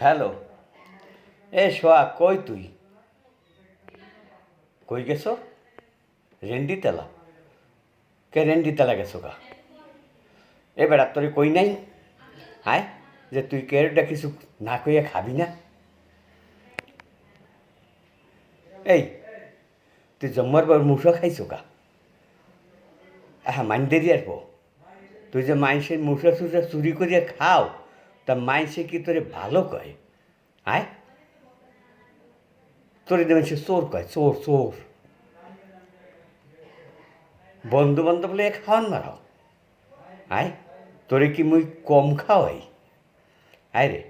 Hello. এ সোহাগ, কই তুই? কই গেছো? রেন্ডিতেলা? কে রেন্ডিতেলা গেছো গা? এ বেড়া তোরে কই নাই? হায়, যে তুই কেউটা কিছু না কইয়া খাবি না? এই, তুই জম্মার পর মুসা খাইছো গা? হ্যাঁ, মাইন দেরি আর তুই যে মাইনসের মুসা সুসা চুরি করিয়া খাও, তা মাইনসে কি তোরে ভালো কয়? হায়, তোরে দেবেন সে চোর কয়, চোর চোর। বন্ধু বান্ধব লেগে খাওয়ান মারাও। আয়, তোরে কি মুই কম খাওয়াই? আয় রে,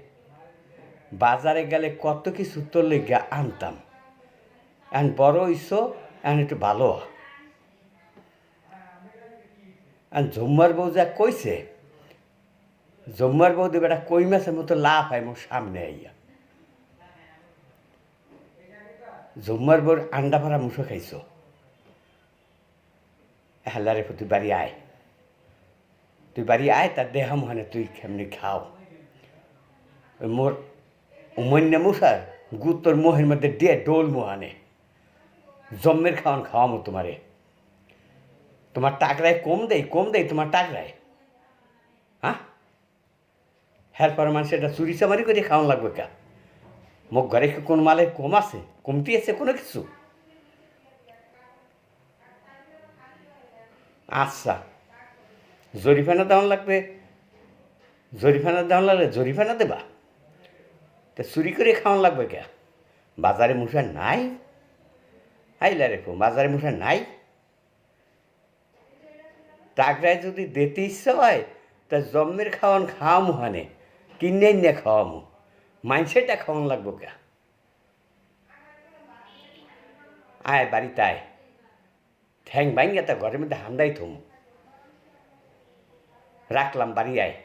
বাজারে গেলে কত কিছু তোর লেগে আনতাম। এখন বড় হইছো, এখন একটু ভালো হ। এখন জম্মার বউ যা কইছে, জম্মার বউ দেবে একটা কই মাছের মতো লাভ হয় মোর সামনে আইয়া। জম্মার বউর আন্ডা ভরা মুসো খাইছো। হেলারে তুই বাড়ি আয়, তুই বাড়ি আয়, তার দেহ মহানে তুই কেমনি খাও। ওই মোর উমন্য মুসার গুত্তর মোহের মধ্যে দিয়ে ডোল মোহানে জম্মের খাওয়ান খাওয়ামো তোমারে। তোমার টাকরায় কম দেই তোমার টাকরায়। হ্যাঁ, হ্যার পর মানুষ এটা চুরি চামারি করে খাওয়ান লাগবে কা? মোক ঘরে কি কোন মালের কম আছে, কমতি আছে কোনো কিছু? আচ্ছা, জরিফানা দেওয়ান লাগবে, জরিফানা দেওয়ান লাগলে জরিফানা দেবা। তা চুরি করে খাওয়ান লাগবে কে? বাজারে মশা নাই? হাইলা রেখো, বাজারে মশা নাই। টাকরায় যদি দিতে ইচ্ছা হয়, তা জম্মের খাওয়ান খাওয়ামো হানে, কিনে নিয়ে খাওয়ামো। মাইনসেটা খাওয়ান লাগবো কে? আয় বাড়িতে আয়, ঠ্যাং ভাঙ্গে তা ঘরের মধ্যে হান্দাই থম। রাখলাম, বাড়ি আয়।